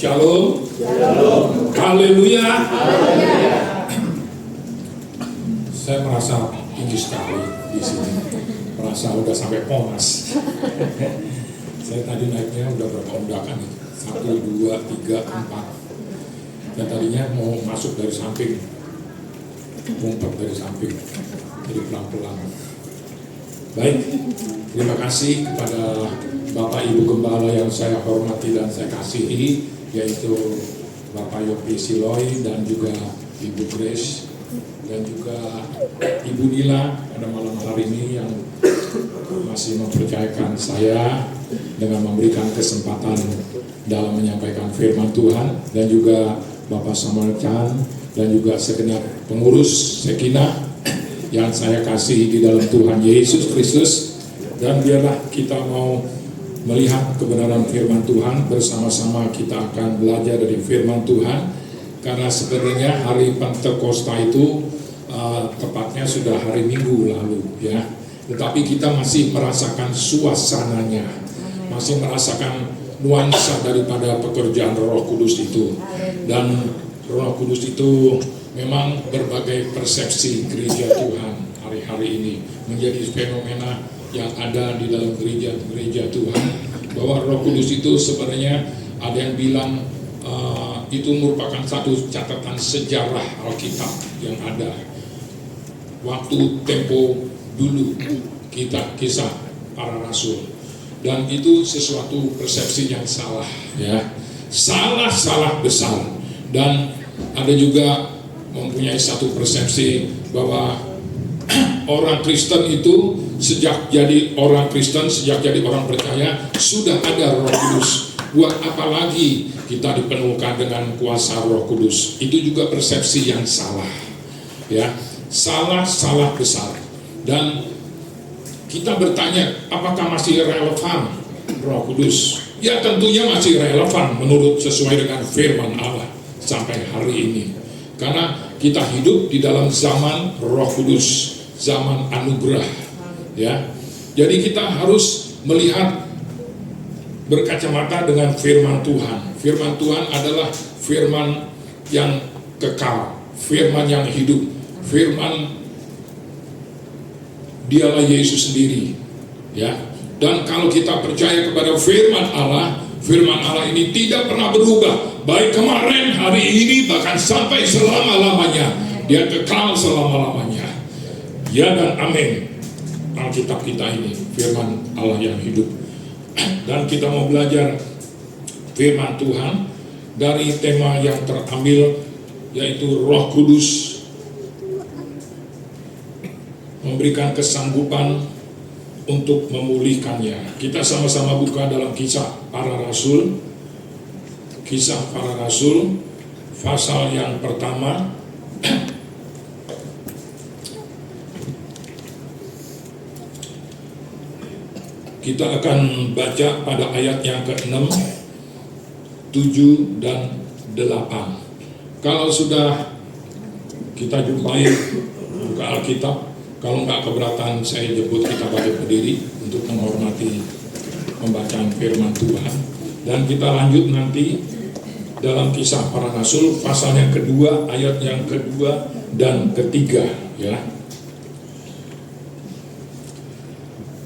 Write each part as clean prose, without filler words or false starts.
Shalom. Haleluya. Saya merasa tinggi sekali di sini. Merasa udah sampai Monas. Saya tadi naiknya udah berapa undakan nih? 1, 2, 3, 4. Dan tadinya mau masuk dari samping, ngumpet dari samping. Jadi pelan-pelan. Baik, terima kasih kepada Bapak Ibu Gembala yang saya hormati dan saya kasihi, yaitu Bapak Yopi Siloy dan juga Ibu Grace dan juga Ibu Nila pada malam hari ini yang masih mempercayakan saya dengan memberikan kesempatan dalam menyampaikan firman Tuhan, dan juga Bapak Samuel Chan dan juga segenap pengurus Sekina yang saya kasihi di dalam Tuhan Yesus Kristus. Dan biarlah kita mau melihat kebenaran firman Tuhan bersama-sama. Kita akan belajar dari firman Tuhan, karena sebenarnya hari Pentakosta itu tepatnya sudah hari Minggu lalu ya, tetapi kita masih merasakan suasananya, masih merasakan nuansa daripada pekerjaan Roh Kudus itu. Dan Roh Kudus itu memang berbagai persepsi gereja Tuhan hari-hari ini menjadi fenomena yang ada di dalam gereja Tuhan, bahwa Roh Kudus itu sebenarnya ada yang bilang itu merupakan satu catatan sejarah Alkitab yang ada waktu tempo dulu, kisah para rasul. Dan itu sesuatu persepsi yang salah ya, salah besar. Dan ada juga mempunyai satu persepsi bahwa orang Kristen itu sejak jadi orang Kristen, sejak jadi orang percaya sudah ada Roh Kudus. Buat apa lagi kita dipenuhkan dengan kuasa Roh Kudus? Itu juga persepsi yang salah ya, salah besar. Dan kita bertanya, apakah masih relevan Roh Kudus? Ya tentunya masih relevan menurut sesuai dengan firman Allah sampai hari ini. Karena kita hidup di dalam zaman Roh Kudus, zaman anugerah ya. Jadi kita harus melihat berkacamata dengan firman Tuhan. Firman Tuhan adalah firman yang kekal, firman yang hidup, firman Dialah Yesus sendiri ya. Dan kalau kita percaya kepada firman Allah ini tidak pernah berubah, baik kemarin, hari ini, bahkan sampai selama-lamanya. Dia kekal selama-lamanya. Ya dan amin. Alkitab kita ini firman Allah yang hidup. Dan kita mau belajar firman Tuhan dari tema yang terambil, yaitu Roh Kudus memberikan kesanggupan untuk memulihkannya. Kita sama-sama buka dalam Kisah Para Rasul, Kisah Para Rasul pasal yang pertama. Kita akan baca pada ayat yang ke-6, 7, dan 8. Kalau sudah kita jumpai, buka Alkitab. Kalau nggak keberatan, saya jemput kita balik berdiri untuk menghormati pembacaan firman Tuhan. Dan kita lanjut nanti dalam Kisah Para Rasul pasal yang kedua, ayat yang kedua dan ketiga ya.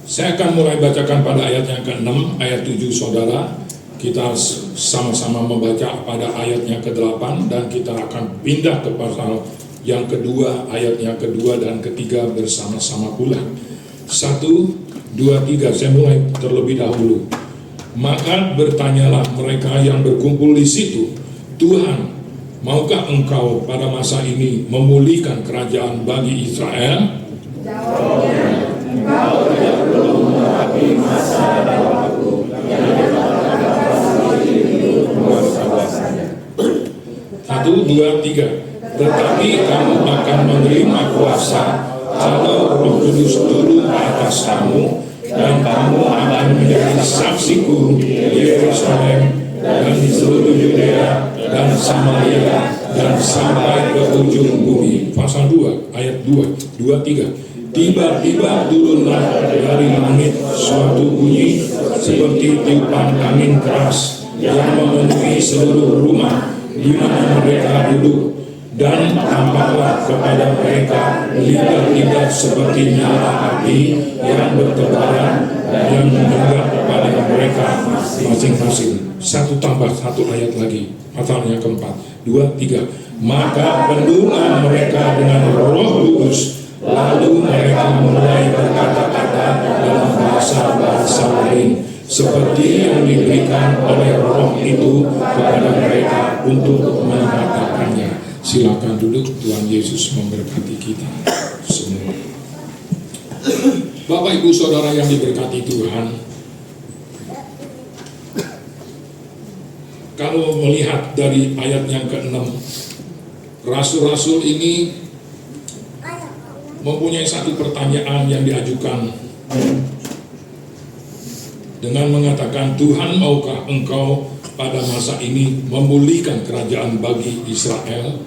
Saya akan mulai bacakan pada ayat yang ke-6, ayat 7 saudara. Kita sama-sama membaca pada ayat yang ke-8, dan kita akan pindah ke pasal yang kedua, ayat yang kedua dan ketiga bersama-sama pula. 1, 2, 3, saya mulai terlebih dahulu. Maka bertanyalah mereka yang berkumpul di situ, Tuhan, maukah engkau pada masa ini memulihkan kerajaan bagi Israel? Jawabnya, engkau tidak perlu menghadapi masa dan waktu yang dikatakan seperti kuasa-kuasanya. 1, 2, 3. Tetapi kamu akan menerima kuasa kalau Roh Kudus turun ke atas kamu, dan kamu akan menjadi saksiku di Yerusalem dan di seluruh Yudea dan Samaria dan sampai ke ujung bumi. Pasal 2 ayat 2, 3. Tiba-tiba turunlah dari langit suatu bunyi seperti tiupan angin keras, yang memenuhi seluruh rumah di mana mereka duduk, dan tampaklah kepada mereka lidah-lidah seperti nyala api yang bertebaran dan menyengat kepada mereka masing-masing. Satu tambah satu ayat lagi, pasal yang keempat, 2, 3. Maka pendungan mereka dengan Roh Kudus, lalu mereka mulai berkata-kata dalam bahasa-bahasa lain, seperti yang diberikan oleh Roh itu kepada mereka untuk mengatakannya. Silakan duduk. Tuhan Yesus memberkati kita semua. Bapak Ibu Saudara yang diberkati Tuhan, kalau melihat dari ayat yang ke-6, rasul-rasul ini mempunyai satu pertanyaan yang diajukan dengan mengatakan, Tuhan, maukah Engkau pada masa ini memulihkan kerajaan bagi Israel?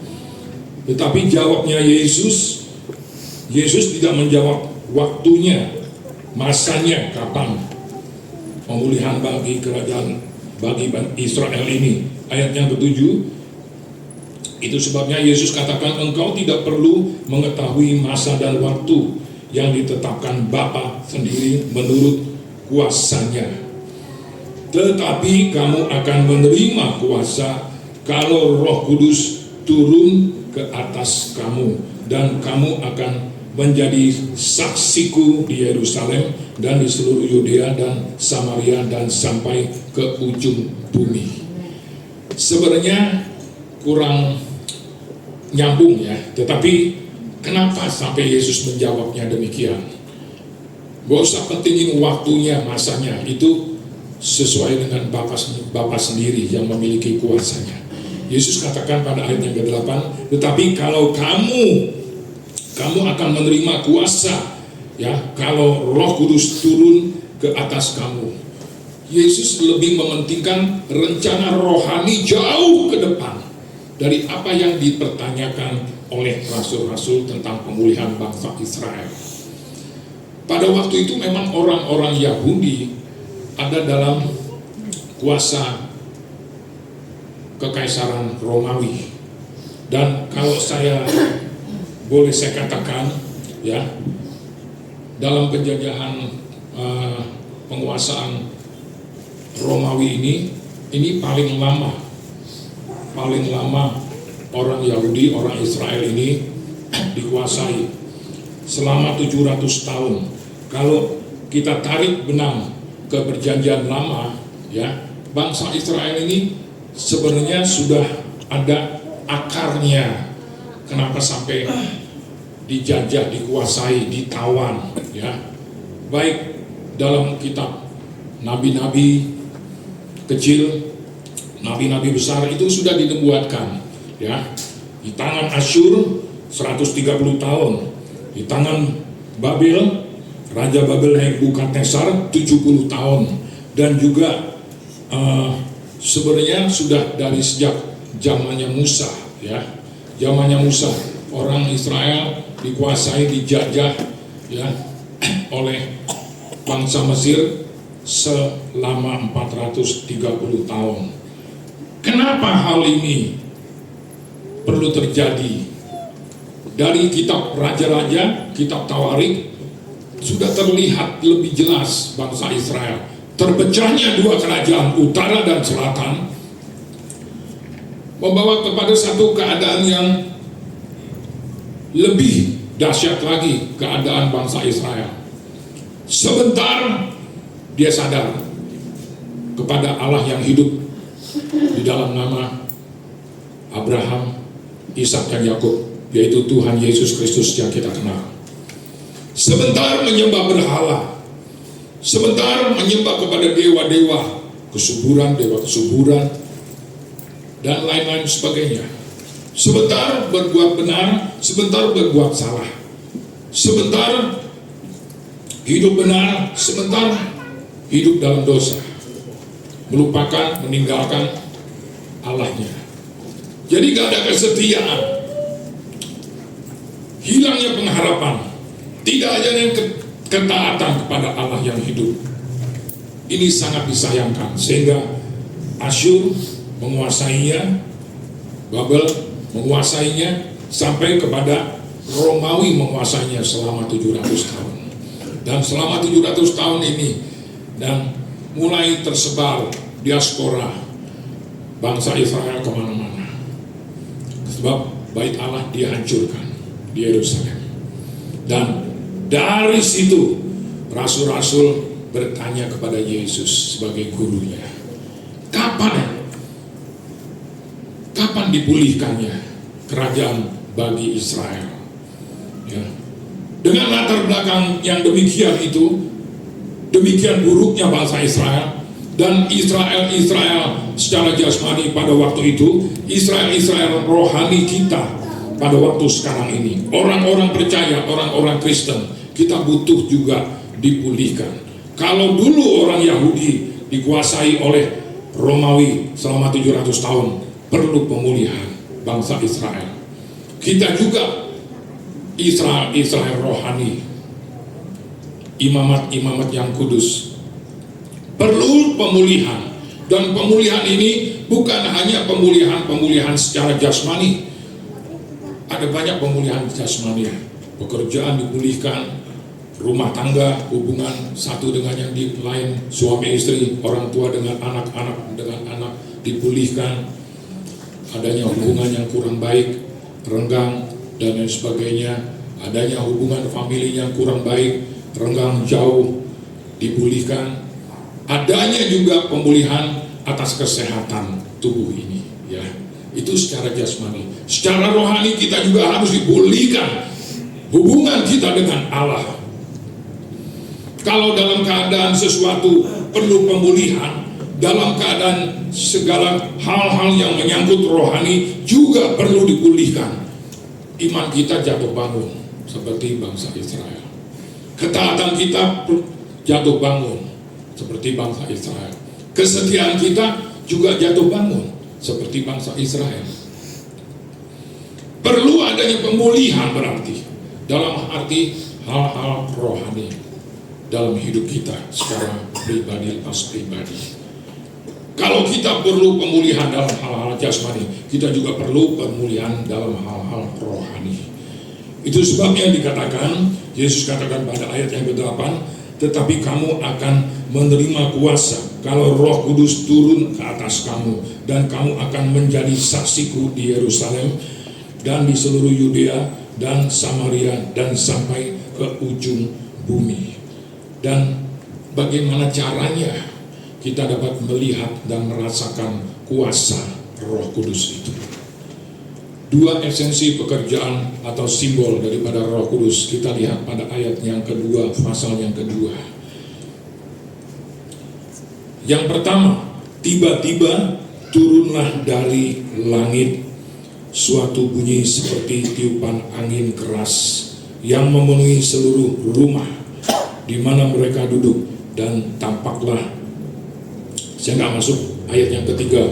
Tetapi jawabnya Yesus tidak menjawab waktunya, masanya kapan pemulihan bagi kerajaan bagi Israel ini. Ayat yang ke-7, itu sebabnya Yesus katakan, engkau tidak perlu mengetahui masa dan waktu yang ditetapkan Bapa sendiri menurut kuasanya. Tetapi kamu akan menerima kuasa kalau Roh Kudus turun ke atas kamu, dan kamu akan menjadi saksiku di Yerusalem dan di seluruh Yudea dan Samaria dan sampai ke ujung bumi. Sebenarnya kurang nyambung ya, tetapi kenapa sampai Yesus menjawabnya demikian? Gak usah pentingin waktunya, masanya, itu sesuai dengan Bapa sendiri yang memiliki kuasanya. Yesus katakan pada ayat yang ke-8, tetapi kalau kamu akan menerima kuasa ya, kalau Roh Kudus turun ke atas kamu. Yesus lebih mementingkan rencana rohani jauh ke depan dari apa yang dipertanyakan oleh rasul-rasul tentang pemulihan bangsa Israel. Pada waktu itu memang orang-orang Yahudi ada dalam kuasa Kekaisaran Romawi, dan kalau boleh saya katakan ya, dalam penjajahan penguasaan Romawi ini paling lama orang Yahudi, orang Israel ini dikuasai selama 700 tahun. Kalau kita tarik benang ke perjanjian lama ya, bangsa Israel ini sebenarnya sudah ada akarnya. Kenapa sampai dijajah, dikuasai, ditawan ya? Baik dalam kitab nabi-nabi kecil, nabi-nabi besar itu sudah dinubuatkan ya. Di tangan Asyur 130 tahun, di tangan Babel, Raja Babel Nebukadnezar 70 tahun, dan juga sebenarnya sudah dari sejak zamannya Musa ya. Zamannya Musa, orang Israel dikuasai, dijajah ya oleh bangsa Mesir selama 430 tahun. Kenapa hal ini perlu terjadi? Dari kitab Raja-Raja, kitab Tawarik, sudah terlihat lebih jelas bangsa Israel. Terpecahnya dua kerajaan, utara dan selatan, membawa kepada satu keadaan yang lebih dahsyat lagi, keadaan bangsa Israel. Sebentar dia sadar kepada Allah yang hidup di dalam nama Abraham, Ishak dan Yakub, yaitu Tuhan Yesus Kristus yang kita kenal. Sebentar menyembah berhala, sebentar menyembah kepada dewa-dewa kesuburan, dewa kesuburan, dan lain-lain sebagainya. Sebentar berbuat benar, sebentar berbuat salah. Sebentar hidup benar, sebentar hidup dalam dosa. Melupakan, meninggalkan Allahnya. Jadi gak ada kesetiaan. Hilangnya pengharapan. Tidak ada yang ketaatan kepada Allah yang hidup. Ini sangat disayangkan, sehingga Asyur menguasainya, Babel menguasainya, sampai kepada Romawi menguasainya selama 700 tahun. Dan selama 700 tahun ini, dan mulai tersebar diaspora bangsa Israel kemana-mana. Sebab bait Allah dihancurkan di Yerusalem. Dan dari situ rasul-rasul bertanya kepada Yesus sebagai gurunya, kapan dipulihkannya kerajaan bagi Israel? Ya. Dengan latar belakang yang demikian itu, demikian buruknya bangsa Israel, dan Israel secara jasmani pada waktu itu, Israel rohani kita pada waktu sekarang ini, orang-orang percaya, orang-orang Kristen, kita butuh juga dipulihkan. Kalau dulu orang Yahudi dikuasai oleh Romawi selama 700 tahun, perlu pemulihan bangsa Israel. Kita juga Israel rohani, imamat yang kudus, perlu pemulihan. Dan pemulihan ini bukan hanya pemulihan secara jasmani. Ada banyak pemulihan jasmani. Pekerjaan dipulihkan, rumah tangga, hubungan satu dengan yang lain, suami istri, orang tua dengan anak-anak dipulihkan. Adanya hubungan yang kurang baik, renggang, dan lain sebagainya. Adanya hubungan famili yang kurang baik, renggang, jauh, dipulihkan. Adanya juga pemulihan atas kesehatan tubuh ini, ya. Itu secara jasmani. Secara rohani kita juga harus dipulihkan hubungan kita dengan Allah. Kalau dalam keadaan sesuatu perlu pemulihan, dalam keadaan segala hal-hal yang menyangkut rohani juga perlu dipulihkan. Iman kita jatuh bangun seperti bangsa Israel. Ketaatan kita jatuh bangun seperti bangsa Israel. Kesetiaan kita juga jatuh bangun seperti bangsa Israel. Perlu adanya pemulihan berarti dalam arti hal-hal rohani dalam hidup kita secara pribadi lepas pribadi. Kalau kita perlu pemulihan dalam hal-hal jasmani, kita juga perlu pemulihan dalam hal-hal rohani. Itu sebabnya dikatakan, Yesus katakan pada ayat yang ke-8, tetapi kamu akan menerima kuasa kalau Roh Kudus turun ke atas kamu, dan kamu akan menjadi saksiku di Yerusalem dan di seluruh Yudea dan Samaria dan sampai ke ujung bumi. Dan bagaimana caranya kita dapat melihat dan merasakan kuasa Roh Kudus itu? Dua esensi pekerjaan atau simbol daripada Roh Kudus kita lihat pada ayat yang kedua, pasal yang kedua. Yang pertama, tiba-tiba turunlah dari langit suatu bunyi seperti tiupan angin keras yang memenuhi seluruh rumah di mana mereka duduk, dan tampaklah, saya nggak masuk ayat yang ketiga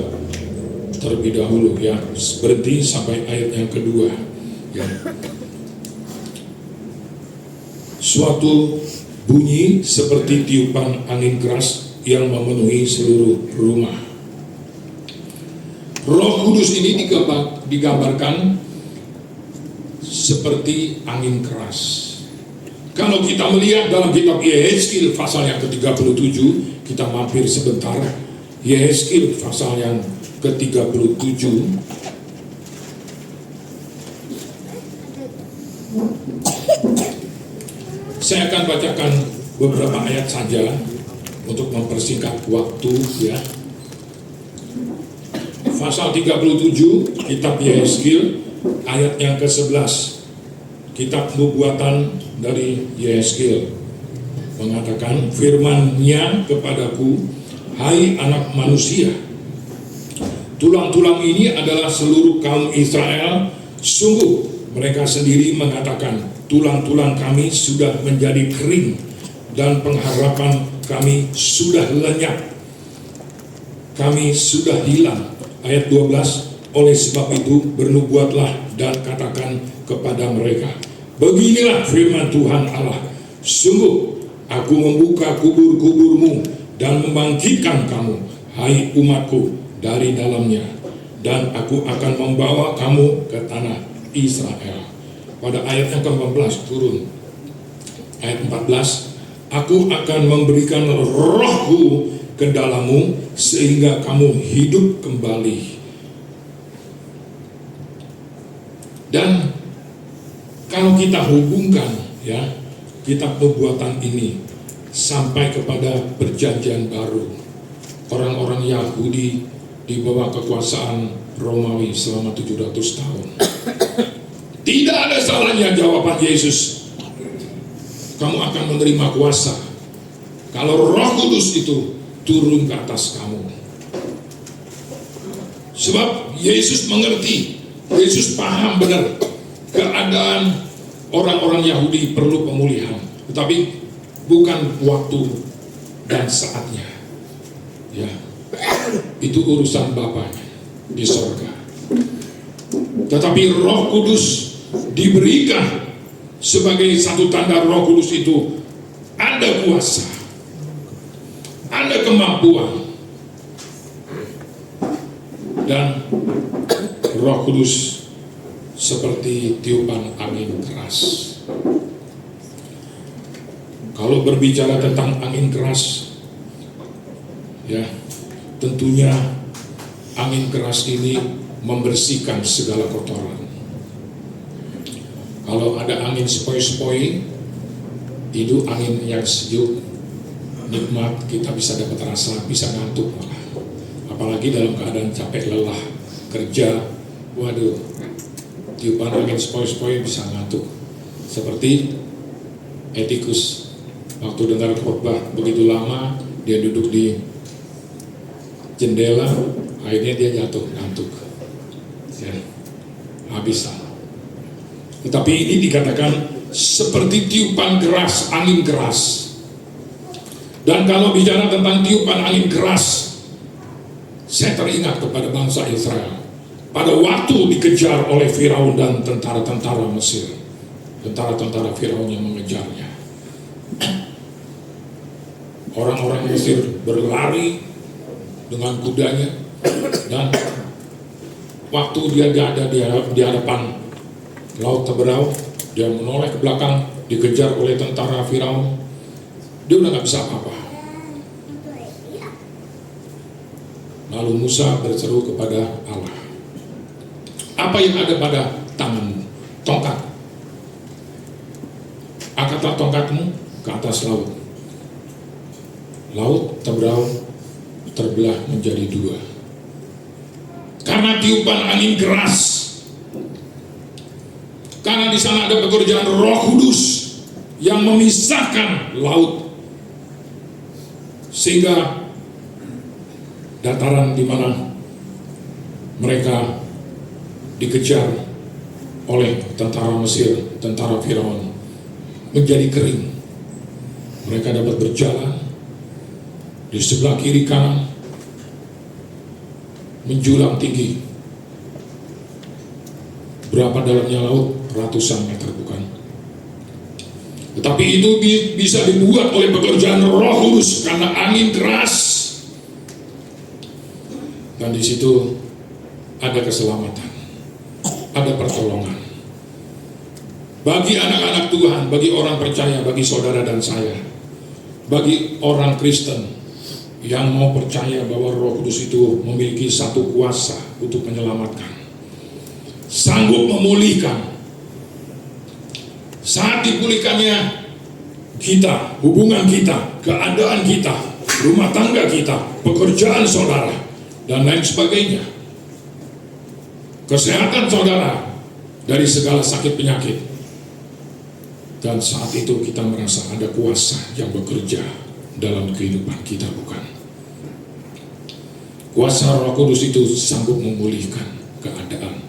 terlebih dahulu, ya, berhenti sampai ayat yang kedua, ya. Suatu bunyi seperti tiupan angin keras yang memenuhi seluruh rumah. Roh Kudus ini digambarkan seperti angin keras. Kalau kita melihat dalam kitab Yehezkiel pasal yang ke-37, kita mampir sebentar. Yehezkiel pasal yang ke-37. Saya akan bacakan beberapa ayat saja untuk mempersingkat waktu, ya. Pasal 37 kitab Yehezkiel ayat yang ke-11. Kitab nubuatan dari Yehezkiel mengatakan, firman-Nya kepadaku, hai anak manusia, tulang-tulang ini adalah seluruh kaum Israel. Sungguh mereka sendiri mengatakan, tulang-tulang kami sudah menjadi kering dan pengharapan kami sudah lenyap, kami sudah hilang. Ayat 12, oleh sebab itu bernubuatlah dan katakan kepada mereka, beginilah firman Tuhan Allah, sungguh aku membuka kubur-kuburmu dan membangkitkan kamu, hai umatku, dari dalamnya, dan aku akan membawa kamu ke tanah Israel. Pada ayat yang ke-14 turun. Ayat 14, aku akan memberikan rohku ke dalammu sehingga kamu hidup kembali. Dan kalau kita hubungkan ya kitab nubuatan ini sampai kepada perjanjian baru, orang-orang Yahudi di bawah kekuasaan Romawi selama 700 tahun. Tidak ada salahnya jawaban Yesus. Kamu akan menerima kuasa kalau Roh Kudus itu turun ke atas kamu. Sebab Yesus mengerti, Yesus paham benar keadaan orang-orang Yahudi perlu pemulihan, tetapi bukan waktu dan saatnya. Ya, itu urusan Bapaknya di sorga. Tetapi Roh Kudus diberikan sebagai satu tanda. Roh Kudus itu ada kuasa, ada kemampuan, dan Roh Kudus seperti tiupan angin keras. Kalau berbicara tentang angin keras, ya tentunya angin keras ini membersihkan segala kotoran. Kalau ada angin sepoi-sepoi, itu angin yang sejuk, nikmat, kita bisa dapat rasa, bisa ngantuk malah. Apalagi dalam keadaan capek lelah kerja, waduh, tiupan angin sepoi-sepoi bisa ngantuk. Seperti Etikus waktu dengar khotbah begitu lama, dia duduk di jendela, akhirnya dia jatuh ngantuk, ya, habis. Tetapi ini dikatakan seperti tiupan keras, angin keras. Dan kalau bicara tentang tiupan angin keras, saya teringat kepada bangsa Israel pada waktu dikejar oleh Firaun dan tentara-tentara Mesir, tentara-tentara Firaun yang mengejarnya. Orang-orang Mesir berlari dengan kudanya, dan waktu dia ada di hadapan Laut Teberau, dia menoleh ke belakang, dikejar oleh tentara Firaun, dia udah gak bisa apa-apa. Lalu Musa berseru kepada Allah, apa yang ada pada tanganmu? Tongkat. Angkatlah tongkatmu ke atas laut. Laut Teberau terbelah menjadi dua karena tiupan angin keras. Karena di sana ada pekerjaan Roh Kudus yang memisahkan laut, sehingga dataran di mana mereka dikejar oleh tentara Mesir, tentara Firaun, menjadi kering. Mereka dapat berjalan di sebelah kiri kanan, menjulang tinggi. Berapa dalamnya laut? Ratusan meter, bukan? Tetapi itu bisa dibuat oleh pekerjaan Roh Kudus karena angin keras. Dan di situ ada keselamatan, ada pertolongan bagi anak-anak Tuhan, bagi orang percaya, bagi saudara dan saya, bagi orang Kristen yang mau percaya bahwa Roh Kudus itu memiliki satu kuasa untuk menyelamatkan, sanggup memulihkan. Saat dipulihkannya kita, hubungan kita, keadaan kita, rumah tangga kita, pekerjaan saudara, dan lain sebagainya, kesehatan saudara dari segala sakit penyakit. Dan saat itu kita merasa ada kuasa yang bekerja dalam kehidupan kita, bukan? Kuasa Roh Kudus itu sanggup memulihkan keadaan.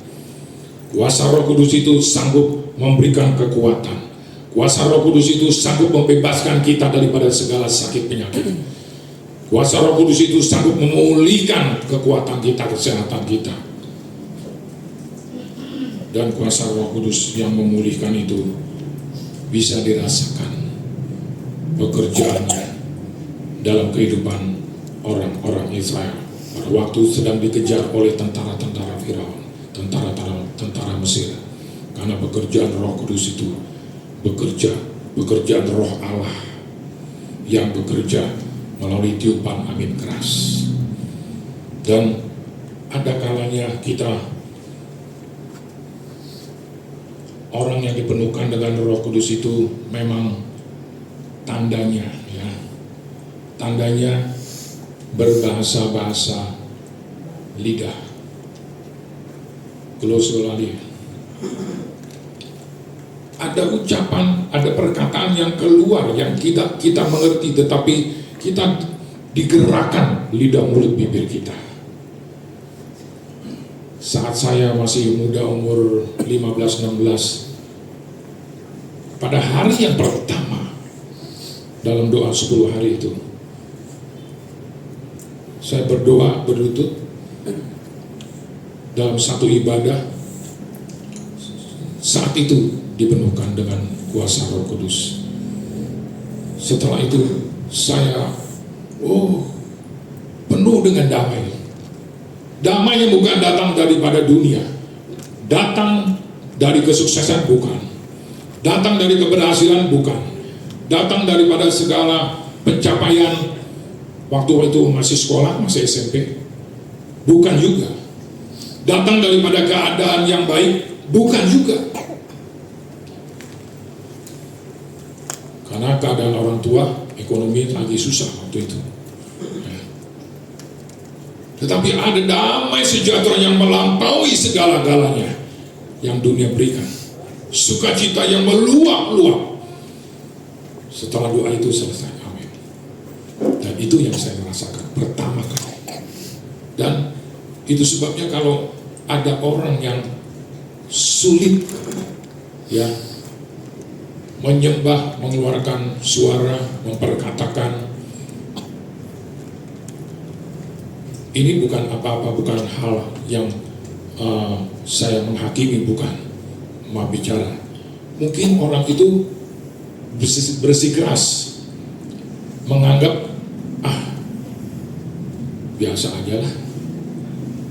Kuasa Roh Kudus itu sanggup memberikan kekuatan. Kuasa Roh Kudus itu sanggup membebaskan kita daripada segala sakit penyakit. Kuasa Roh Kudus itu sanggup memulihkan kekuatan kita, kesehatan kita. Dan kuasa Roh Kudus yang memulihkan itu bisa dirasakan pekerjaannya dalam kehidupan orang-orang Israel, para waktu sedang dikejar oleh tentara-tentara Firaun, tentara Mesir. Karena pekerjaan Roh Kudus itu pekerjaan Roh Allah yang bekerja melalui tiupan angin keras. Dan ada kalanya kita orang yang dipenuhkan dengan Roh Kudus itu memang tandanya berbahasa-bahasa lidah. Glosolali. Ada ucapan, ada perkataan yang keluar yang kita mengerti, tetapi kita digerakkan lidah mulut bibir kita. Saat saya masih muda, umur 15-16, pada hari yang pertama dalam doa 10 hari itu, saya berdoa berlutut dalam satu ibadah. Saat itu dipenuhkan dengan kuasa Roh Kudus. Setelah itu saya penuh dengan damai. Damai yang bukan datang daripada dunia, datang dari kesuksesan bukan, datang dari keberhasilan bukan, datang daripada segala pencapaian waktu itu masih sekolah, masih SMP, bukan juga, datang daripada keadaan yang baik, bukan juga. Karena keadaan orang tua, ekonomi lagi susah waktu itu. Tetapi ada damai sejahtera yang melampaui segala-galanya yang dunia berikan. Sukacita yang meluap-luap. Setelah doa itu selesai. Amin. Dan itu yang saya rasakan pertama kali. Dan itu sebabnya kalau ada orang yang sulit menyembah, mengeluarkan suara, memperkatakan, ini bukan apa-apa, bukan hal yang saya menghakimi, bukan mau bicara. Mungkin orang itu bersikeras, menganggap biasa aja lah,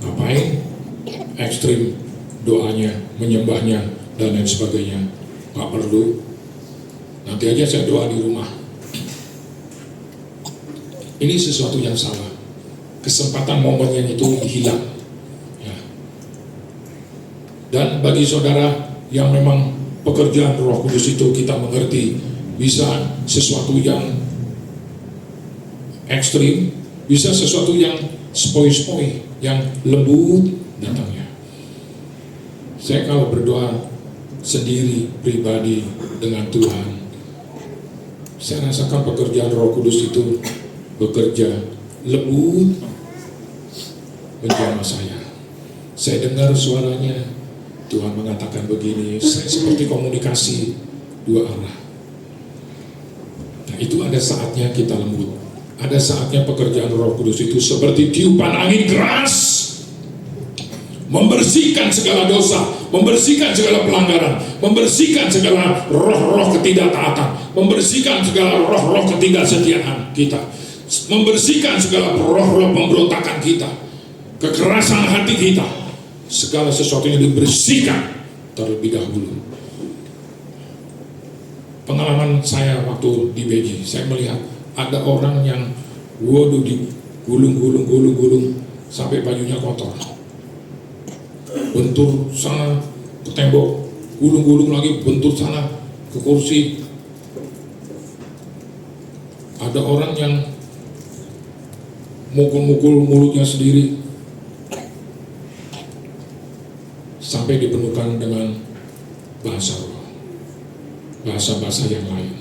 ngapain ekstrim doanya, menyembahnya dan lain sebagainya, nggak perlu, nanti aja saya doa di rumah. Ini sesuatu yang salah. Kesempatan momennya itu hilang ya. Dan bagi saudara yang memang pekerjaan Roh Kudus itu kita mengerti, bisa sesuatu yang ekstrim, bisa sesuatu yang spoi-spoi, yang lembut datangnya. Saya kalau berdoa sendiri pribadi dengan Tuhan, saya rasakan pekerjaan Roh Kudus itu bekerja lembut menjamah saya. Saya dengar suaranya, Tuhan mengatakan begini, saya seperti komunikasi dua arah. Nah, itu ada saatnya kita lembut. Ada saatnya pekerjaan Roh Kudus itu seperti tiupan angin keras, membersihkan segala dosa, membersihkan segala pelanggaran, membersihkan segala roh-roh ketidaktaatan, membersihkan segala roh-roh ketidaksetiaan kita, membersihkan segala roh-roh pemberontakan kita, kekerasan hati kita, segala sesuatunya dibersihkan terlebih dahulu. Pengalaman saya waktu di Beji, saya melihat ada orang yang digulung sampai bajunya kotor, bentur sana ke tembok, gulung lagi, bentur sana ke kursi. Ada orang yang mukul mulutnya sendiri sampai dipenuhkan dengan bahasa-bahasa yang lain.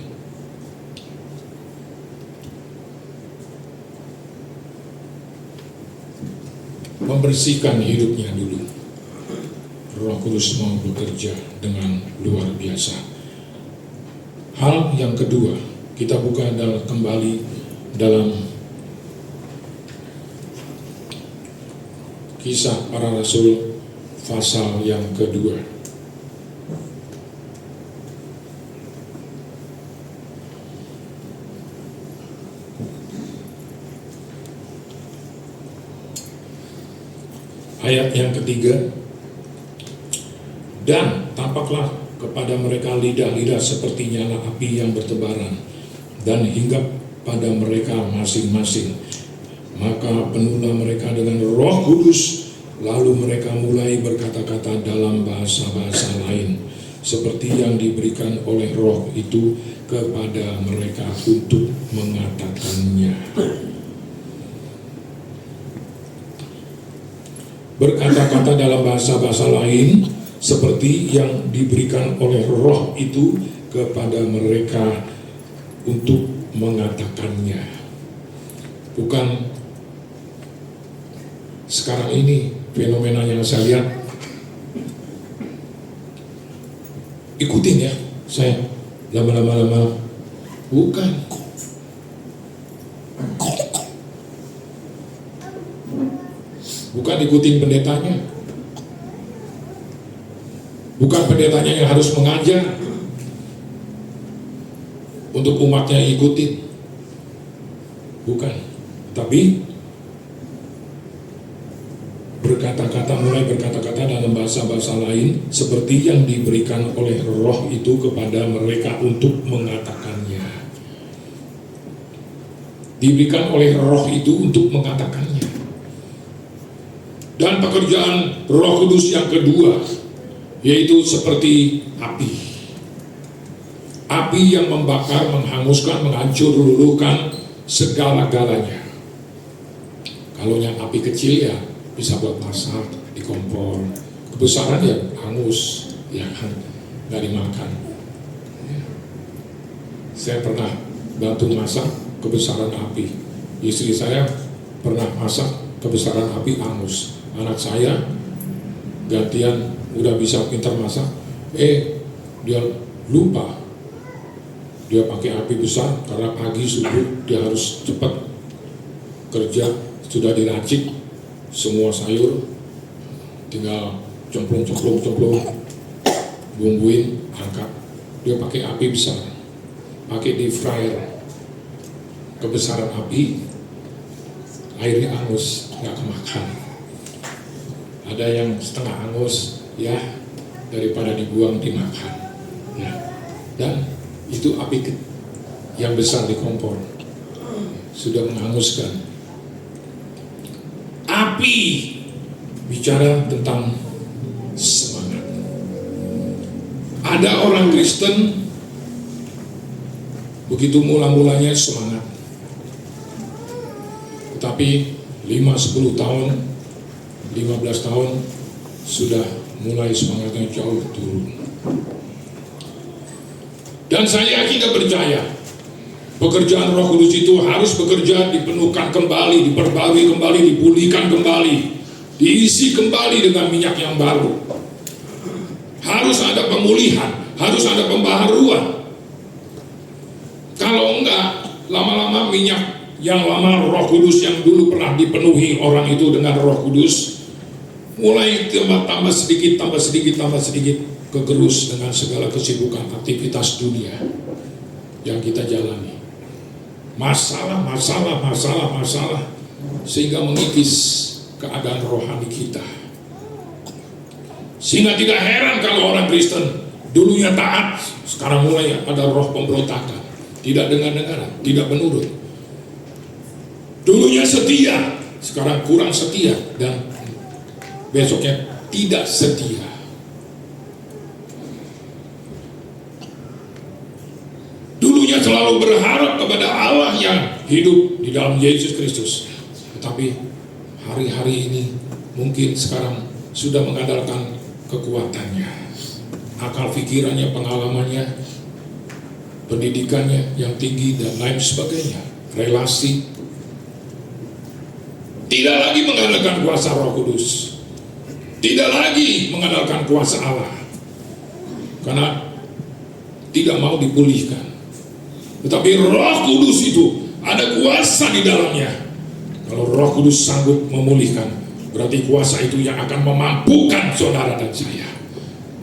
Membersihkan hidupnya dulu. Roh Kudus mau bekerja dengan luar biasa. Hal yang kedua, kita buka kembali dalam Kisah Para Rasul pasal yang kedua. Ayat yang ketiga, dan tampaklah kepada mereka lidah-lidah seperti nyala api yang bertebaran, dan hinggap pada mereka masing-masing. Maka penuhlah mereka dengan Roh Kudus, lalu mereka mulai berkata-kata dalam bahasa-bahasa lain, seperti yang diberikan oleh Roh itu kepada mereka untuk mengatakannya. Berkata-kata dalam bahasa-bahasa lain seperti yang diberikan oleh Roh itu kepada mereka untuk mengatakannya. Bukan sekarang ini fenomena yang saya lihat, ikutin ya saya lama-lama, bukan. Bukan ikutin pendetanya, bukan pendetanya yang harus mengajar untuk umatnya ikutin, bukan. Tapi mulai berkata-kata dalam bahasa-bahasa lain seperti yang diberikan oleh Roh itu kepada mereka untuk mengatakannya. Diberikan oleh Roh itu untuk mengatakannya. Dan pekerjaan Roh Kudus yang kedua, yaitu seperti api. Api yang membakar, menghanguskan, menghancur, luluhkan segala-galanya. Kalau yang api kecil ya bisa buat masak di kompor, kebesaran ya hangus, ya kan, nggak dimakan. Ya. Saya pernah bantu masak kebesaran api. Istri saya pernah masak kebesaran api hangus. Anak saya gantian udah bisa pintar masak, dia lupa, dia pakai api besar karena pagi subuh dia harus cepat kerja, sudah diracik semua sayur, tinggal cemplung, bumbuin, angkat. Dia pakai api besar, pakai deep fryer, kebesaran api, airnya hangus, nggak kemakan. Ada yang setengah hangus, ya daripada dibuang dimakan. Nah, dan itu api yang besar di kompor sudah menghanguskan. Api bicara tentang semangat. Ada orang Kristen begitu mula-mulanya semangat, tetapi 5-10 tahun, 15 tahun sudah mulai semangatnya jauh turun. Dan saya yakin dan percaya pekerjaan Roh Kudus itu harus bekerja, dipenuhkan kembali, diperbarui kembali, dipulihkan kembali, diisi kembali dengan minyak yang baru. Harus ada pemulihan, harus ada pembaharuan. Kalau enggak, lama-lama minyak yang lama, Roh Kudus yang dulu pernah dipenuhi orang itu dengan Roh Kudus, mulai tambah sedikit, kegerus dengan segala kesibukan aktivitas dunia yang kita jalani. Masalah, sehingga mengikis keadaan rohani kita. Sehingga tidak heran kalau orang Kristen dulunya taat, sekarang mulai ada roh pemberontakan, tidak dengar-dengaran, tidak menurut. Dulunya setia, sekarang kurang setia, dan besoknya tidak setia. Dulunya selalu berharap kepada Allah yang hidup di dalam Yesus Kristus, tetapi hari-hari ini mungkin sekarang sudah mengandalkan kekuatannya, akal pikirannya, pengalamannya, pendidikannya yang tinggi dan lain sebagainya, relasi. Tidak lagi mengandalkan kuasa Roh Kudus, tidak lagi mengandalkan kuasa Allah, karena tidak mau dipulihkan. Tetapi Roh Kudus itu ada kuasa di dalamnya. Kalau Roh Kudus sanggup memulihkan, berarti kuasa itu yang akan memampukan saudara dan saya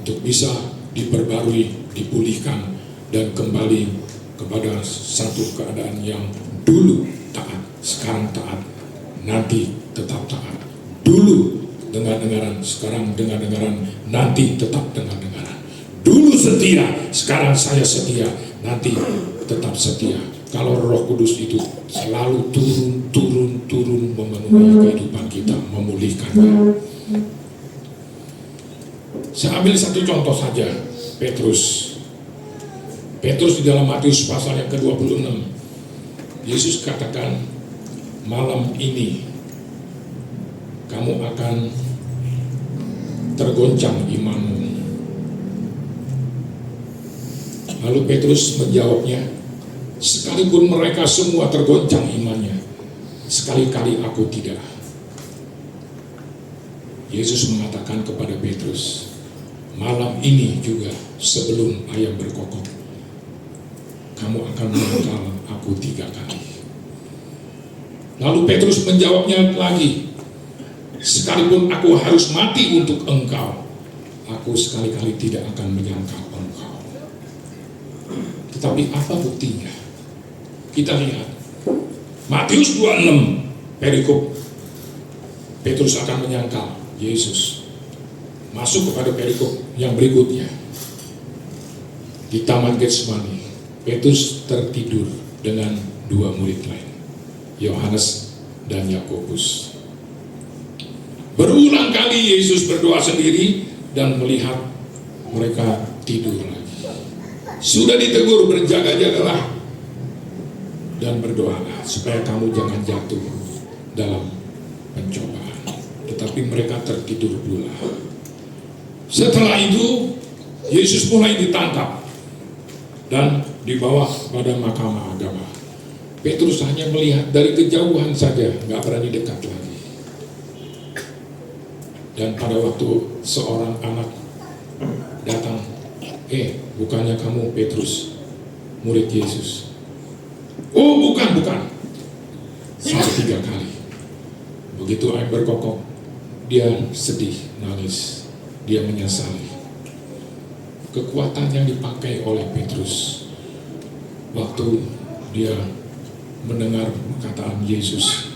untuk bisa diperbarui, dipulihkan, dan kembali kepada satu keadaan yang dulu taat, sekarang taat, nanti tetap taat. Dulu dengar-dengaran, sekarang dengar-dengaran, nanti tetap dengar-dengaran. Dulu setia, sekarang saya setia, nanti tetap setia. Kalau Roh Kudus itu selalu turun memenuhi kehidupan kita, memulihkannya. Saya ambil satu contoh saja, Petrus di dalam Matius pasal yang ke-26, Yesus katakan, malam ini kamu akan tergoncang imanmu. Lalu Petrus menjawabnya, sekalipun mereka semua tergoncang imannya, sekali-kali aku tidak. Yesus mengatakan kepada Petrus, malam ini juga sebelum ayam berkokok, kamu akan menyangkal aku 3 kali. Lalu Petrus menjawabnya lagi, sekalipun aku harus mati untuk engkau, aku sekali-kali tidak akan menyangkal engkau. Tetapi apa buktinya? Kita lihat Matius 26 perikop Petrus akan menyangkal Yesus. Masuk kepada perikop yang berikutnya. Di Taman Getsemani, Petrus tertidur dengan 2 murid lain, Yohanes dan Yakobus. Berulang kali Yesus berdoa sendiri dan melihat mereka tidur lagi. Sudah ditegur, berjaga-jagalah dan berdoalah supaya kamu jangan jatuh dalam pencobaan. Tetapi mereka tertidur pula. Setelah itu Yesus mulai ditangkap dan dibawa pada mahkamah agama. Petrus hanya melihat dari kejauhan saja, nggak berani dekat lagi. Dan pada waktu seorang anak datang, bukannya kamu Petrus, murid Yesus? Oh, bukan. Sampai 3 kali. Begitu ayam berkokok, dia sedih, nangis, dia menyesali. Kekuatan yang dipakai oleh Petrus waktu dia mendengar perkataan Yesus,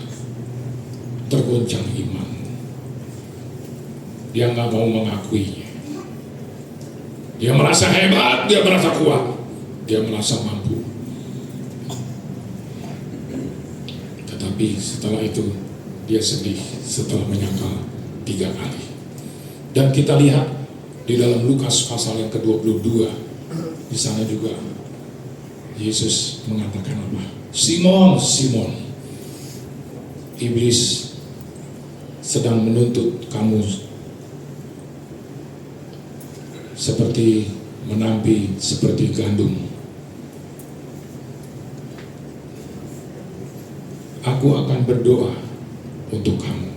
tergoncang iman. Dia nggak mau mengakuinya. Dia merasa hebat, dia merasa kuat, dia merasa mampu. Tetapi setelah itu dia sedih setelah menyangkal 3 kali. Dan kita lihat di dalam Lukas pasal yang ke-22, di sana juga Yesus mengatakan apa? Simon, Simon, iblis sedang menuntut kamu seperti menampi seperti gandum. Aku akan berdoa untuk kamu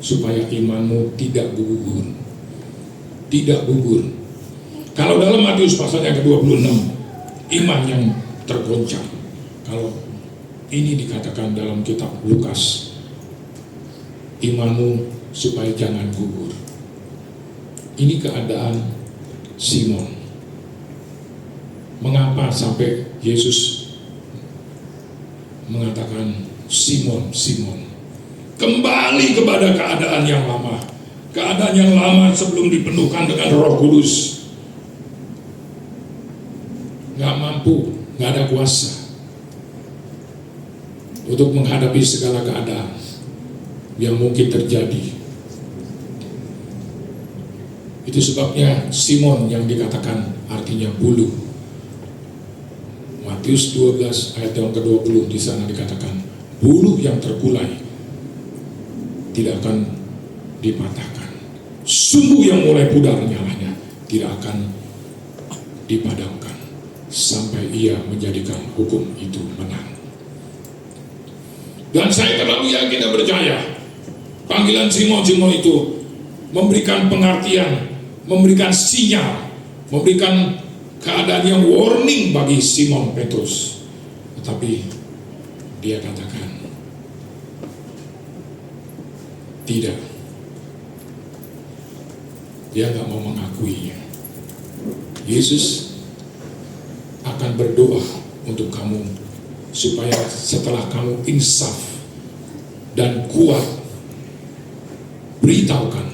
supaya imanmu tidak gugur. Tidak gugur. Kalau dalam Matius pasal yang ke-26, iman yang tergoncang. Kalau ini dikatakan dalam kitab Lukas, imanmu supaya jangan gugur. Ini keadaan Simon. Mengapa sampai Yesus mengatakan Simon, Simon, kembali kepada keadaan yang lama. Keadaan yang lama sebelum dipenuhkan dengan Roh Kudus. Gak mampu, gak ada kuasa untuk menghadapi segala keadaan yang mungkin terjadi. Itu sebabnya Simon yang dikatakan artinya bulu. Matius 12 ayat yang ke-20 di sana dikatakan bulu yang terkulai tidak akan dipatahkan. Sumbu yang mulai pudar nyalanya tidak akan dipadamkan sampai ia menjadikan hukum itu menang. Dan saya terlalu yakin dan percaya panggilan Simon itu memberikan pengertian, memberikan sinyal, memberikan keadaan yang warning bagi Simon Petrus. Tetapi dia katakan tidak. Dia nggak mau mengakuinya. Yesus akan berdoa untuk kamu supaya setelah kamu insaf dan kuat, beritahukan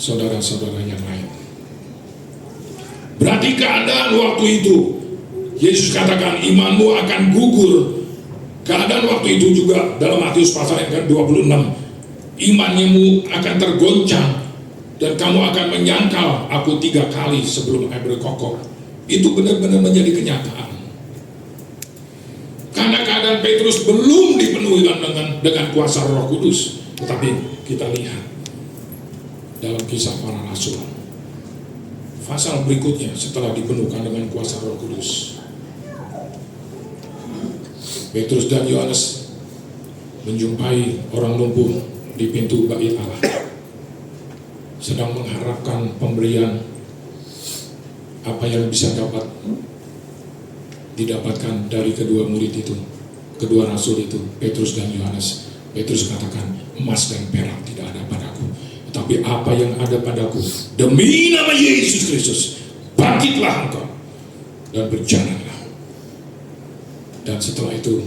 saudara-saudara yang lain. Berarti keadaan waktu itu, Yesus katakan imanmu akan gugur. Keadaan waktu itu juga dalam Matius pasal yang ke-26, imanmu akan tergoncang dan kamu akan menyangkal aku 3 kali sebelum air berkokok. Itu benar-benar menjadi kenyataan. Karena keadaan Petrus belum dipenuhi dengan kuasa Roh Kudus. Tetapi kita lihat dalam Kisah Para Rasul, pasal berikutnya setelah dipenuhkan dengan kuasa Roh Kudus, Petrus dan Yohanes menjumpai orang lumpuh di pintu bait Allah, sedang mengharapkan pemberian apa yang bisa didapatkan dari kedua murid itu, kedua rasul itu, Petrus dan Yohanes. Petrus katakan, emas dan perak tidak ada padaku, tapi apa yang ada padaku, demi nama Yesus Kristus, bangkitlah engkau dan berjalanlah. Dan setelah itu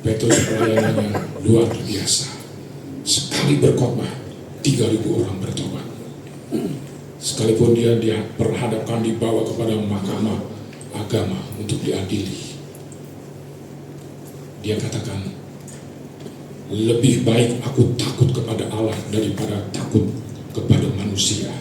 Petrus pelayanannya luar biasa. Sekali berkhotbah 3.000 orang bertobat. Sekalipun dia diperhadapkan, dibawa kepada mahkamah agama untuk diadili, dia katakan, lebih baik aku takut kepada Allah daripada takut kepada manusia.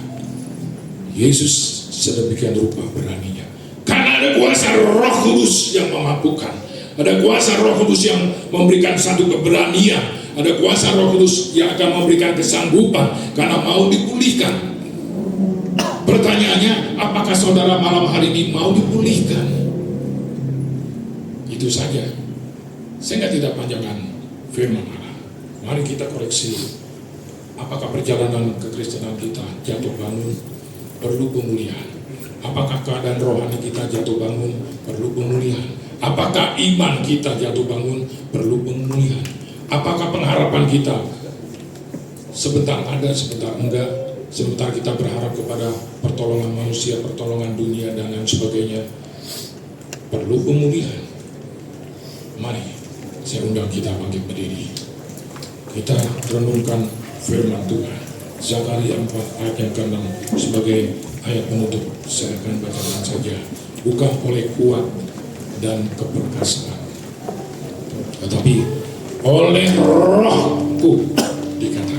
Yesus sedemikian rupa beraninya, karena ada kuasa Roh Kudus yang memampukan, ada kuasa Roh Kudus yang memberikan satu keberanian, ada kuasa Roh Kudus yang akan memberikan kesanggupan karena mau dipulihkan. Pertanyaannya, apakah saudara malam hari ini mau dipulihkan? Itu saja. Saya tidak panjangkan firman Allah. Mari kita koreksi. Apakah perjalanan kekristenan kita jatuh bangun perlu pemulihan? Apakah keadaan rohani kita jatuh bangun perlu pemulihan? Apakah iman kita jatuh bangun perlu pemulihan? Apakah pengharapan kita sebentar ada, sebentar enggak? Sebentar kita berharap kepada pertolongan manusia, pertolongan dunia, dan lain sebagainya, perlu pemulihan. Mari, saya undang kita bangkit berdiri. Kita renungkan firman Tuhan. Zakaria 4 ayat yang ke-6 sebagai ayat penutup. Saya akan bacakan saja. Bukan oleh kuat dan keperkasaan, tetapi oleh Rohku, dikatakan.